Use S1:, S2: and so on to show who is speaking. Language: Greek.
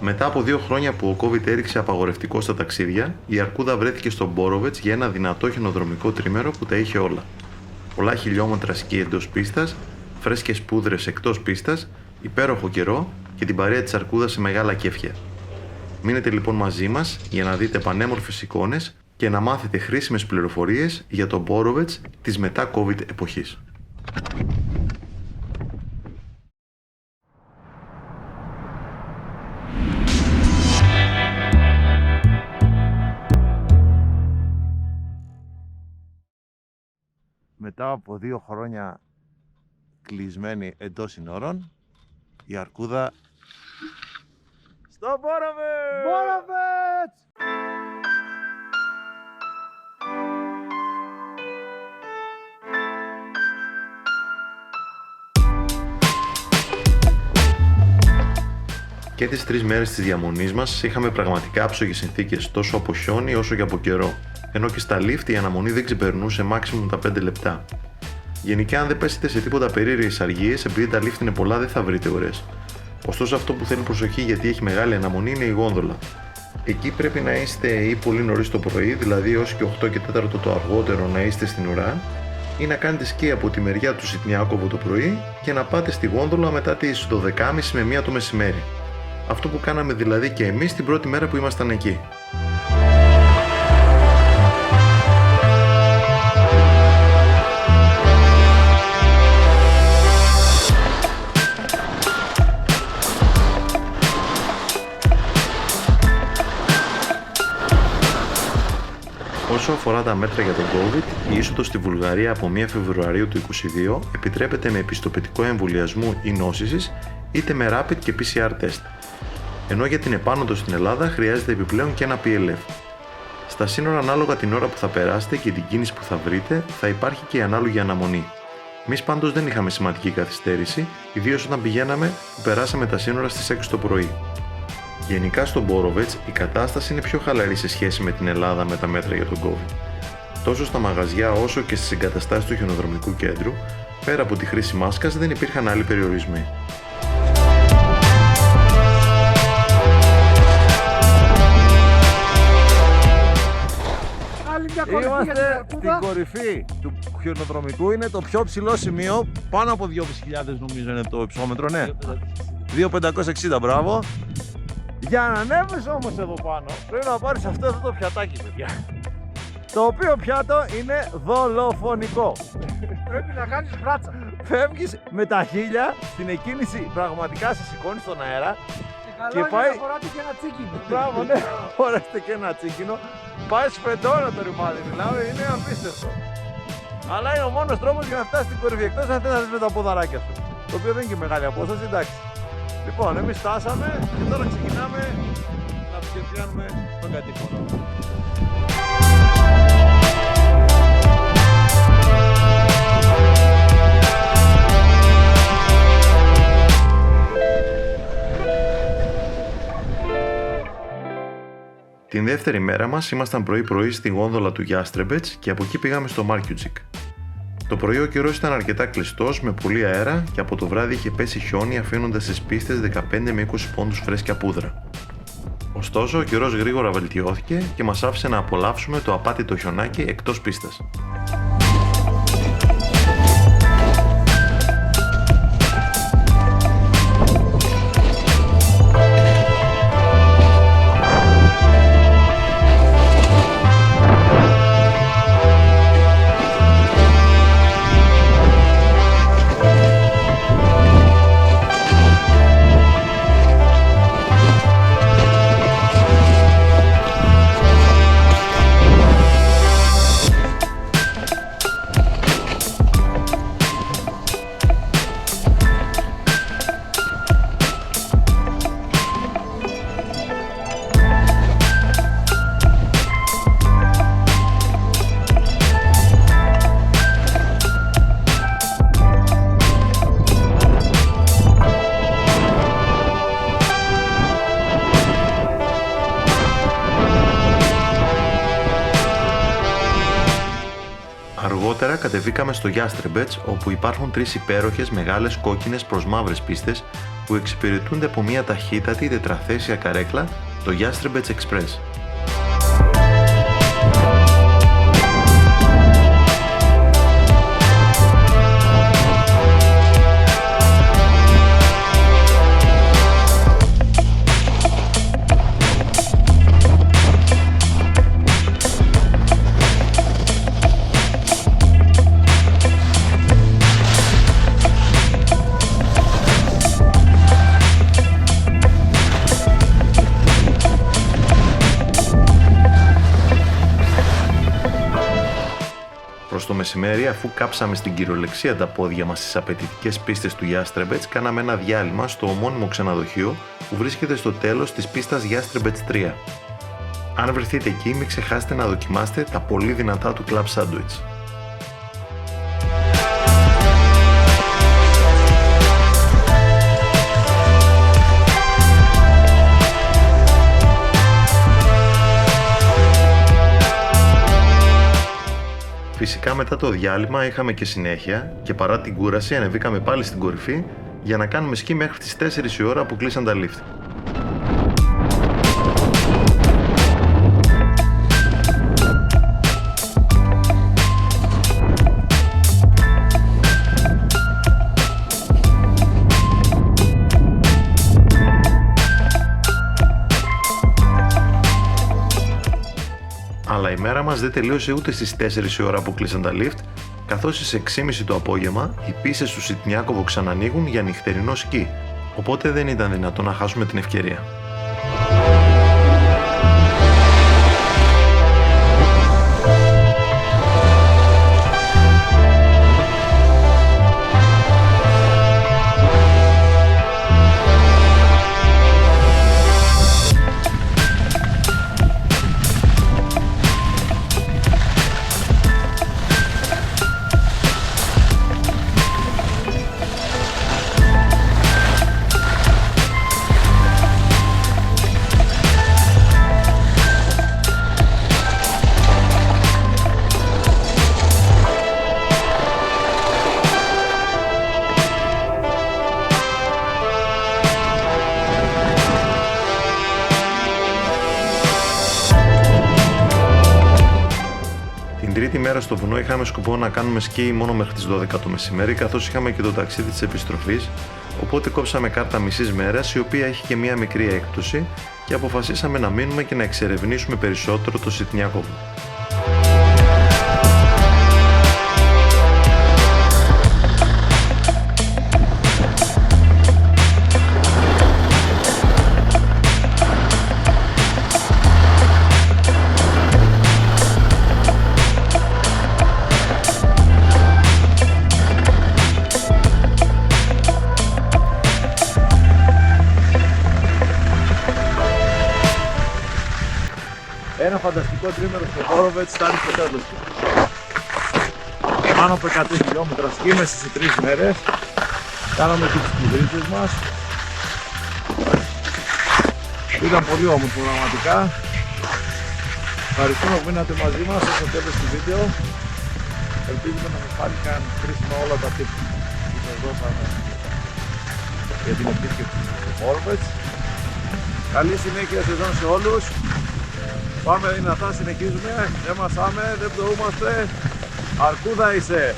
S1: Μετά από 2 χρόνια που ο COVID έριξε απαγορευτικό στα ταξίδια, η Αρκούδα βρέθηκε στο Μπόροβετς για ένα δυνατό χιονοδρομικό τρίμερο που τα είχε όλα. Πολλά χιλιόμετρα σκι εντός πίστας, φρέσκες πούδρες εκτός πίστας, υπέροχο καιρό και την παρέα της Αρκούδας σε μεγάλα κέφια. Μείνετε λοιπόν μαζί μας για να δείτε πανέμορφες εικόνες και να μάθετε χρήσιμες πληροφορίες για το Μπόροβετς της μετά COVID εποχής.
S2: Μετά από 2 χρόνια κλεισμένη εντός συνόρων, η Αρκούδα στο Μπόροβετς!
S1: Και τις 3 μέρες της διαμονής μας είχαμε πραγματικά άψογες συνθήκες τόσο από χιόνι όσο και από καιρό, ενώ και στα λίφτ η αναμονή δεν ξεπερνούσε maximum τα 5 λεπτά. Γενικά, αν δεν πέσετε σε τίποτα περίεργες αργίες, επειδή τα λίφτ είναι πολλά, δεν θα βρείτε ώρες. Ωστόσο, αυτό που θέλει προσοχή γιατί έχει μεγάλη αναμονή είναι η γόνδολα. Εκεί πρέπει να είστε ή πολύ νωρίς το πρωί, δηλαδή έως και 8 και 4 το αργότερο να είστε στην ουρά, ή να κάνετε σκι από τη μεριά του Σιτνιάκοβο το πρωί και να πάτε στη γόνδολα μετά τις 12.30 με 1 το μεσημέρι. Αυτό που κάναμε δηλαδή και εμείς την πρώτη μέρα που ήμασταν εκεί. Όσο αφορά τα μέτρα για τον COVID, η είσοδος στη Βουλγαρία από 1 Φεβρουαρίου του 2022 επιτρέπεται με επιστοποιητικό εμβολιασμού ή νόσησης, είτε με rapid και PCR test. Ενώ για την επάνωδο στην Ελλάδα χρειάζεται επιπλέον και ένα PLF. Στα σύνορα, ανάλογα την ώρα που θα περάσετε και την κίνηση που θα βρείτε, θα υπάρχει και η ανάλογη αναμονή. Εμείς πάντως δεν είχαμε σημαντική καθυστέρηση, ιδίως όταν πηγαίναμε που περάσαμε τα σύνορα στις 6 το πρωί. Γενικά στο Μπόροβετς η κατάσταση είναι πιο χαλαρή σε σχέση με την Ελλάδα με τα μέτρα για τον COVID. Τόσο στα μαγαζιά όσο και στις εγκαταστάσεις του χιονοδρομικού κέντρου, πέρα από τη χρήση μάσκας δεν υπήρχαν άλλοι περιορισμοί.
S2: Είμαστε στην κορυφή του χιονοδρομικού, είναι το πιο ψηλό σημείο, πάνω από 2.500 νομίζω είναι το υψόμετρο, ναι. 2.560, μπράβο. Για να ανέβεις όμως εδώ πάνω, πρέπει να πάρεις αυτό το πιατάκι, παιδιά. Το οποίο πιάτο είναι δολοφονικό.
S3: Πρέπει να κάνεις βράτσα.
S2: Φεύγεις με τα χείλια, στην εκκίνηση πραγματικά σε σηκώνει στον αέρα.
S3: Και πάει... φοράτε και ένα τσίκινο.
S2: Μπράβο, ναι, φοράτε και ένα τσίκινο. Πάει σφεντόνα το ρημάδι, δηλαδή είναι απίστευτο. Αλλά είναι ο μόνος τρόπος για να φτάσεις στην κορυφή, εκτός αν θες να δεις με τα ποδαράκια σου. Το οποίο δεν είναι και μεγάλη απόσταση, εντάξει. Λοιπόν, εμείς φτάσαμε και τώρα ξεκινάμε να πιάνουμε τον κατήφορο.
S1: Την δεύτερη μέρα μας ήμασταν πρωί-πρωί στη γόνδολα του Γιάστρεμπετς και από εκεί πήγαμε στο Μάρκιουτζικ. Το πρωί ο καιρός ήταν αρκετά κλειστός με πολύ αέρα και από το βράδυ είχε πέσει χιόνι αφήνοντας στις πίστες 15 με 20 πόντους φρέσκια πούδρα. Ωστόσο ο καιρός γρήγορα βελτιώθηκε και μας άφησε να απολαύσουμε το απάτητο χιονάκι εκτός πίστας. Αργότερα κατεβήκαμε στο Γιάστρεμπετς, όπου υπάρχουν 3 υπέροχες μεγάλες κόκκινες προς μαύρες πίστες που εξυπηρετούνται από μια ταχύτατη τετραθέσια καρέκλα, το Yastrebets Express. Προς το μεσημέρι, αφού κάψαμε στην κυριολεξία τα πόδια μας στις απαιτητικές πίστες του Yastrebets, κάναμε ένα διάλειμμα στο ομώνυμο ξενοδοχείο που βρίσκεται στο τέλος της πίστας Yastrebets 3. Αν βρεθείτε εκεί, μην ξεχάσετε να δοκιμάσετε τα πολύ δυνατά του Club Sandwich. Φυσικά μετά το διάλειμμα είχαμε και συνέχεια και παρά την κούραση ανεβήκαμε πάλι στην κορυφή για να κάνουμε σκι μέχρι τις 4 η ώρα που κλείσαν τα lift. Αλλά η μέρα μας δεν τελείωσε ούτε στις 4 η ώρα που κλείσαν τα lift, καθώς στις 6.30 το απόγευμα οι πίστες του Σιτνιάκοβο ξανανοίγουν για νυχτερινό σκι, οπότε δεν ήταν δυνατό να χάσουμε την ευκαιρία. Την τρίτη μέρα στο βουνό είχαμε σκοπό να κάνουμε σκι μόνο μέχρι τις 12 το μεσημέρι, καθώς είχαμε και το ταξίδι της επιστροφής, οπότε κόψαμε κάρτα μισής μέρας, η οποία έχει και μία μικρή έκπτωση και αποφασίσαμε να μείνουμε και να εξερευνήσουμε περισσότερο το Σιτνιάκοβο.
S2: Ένα φανταστικό τρίμερο στο Borovets φτάνει στο τέλος του. Πάνω από 100 χιλιόμετρα σκι μέσα σε 3 μέρες. Κάναμε και τις κυλίτσες μας. Ήταν πολύ όμορφο πραγματικά. Ευχαριστούμε που μείνατε μαζί μας στο τέλος του βίντεο. Ελπίζουμε να σας πάλι κάνουν χρήσιμα όλα τα tips που σας δώσαμε για την επίσκεψη στο Borovets. Καλή συνέχεια σεζόν σε όλους. Πάμε δυνατά, συνεχίζουμε, δεν μασάμε, δεν πτωούμαστε, αρκούδα είσαι!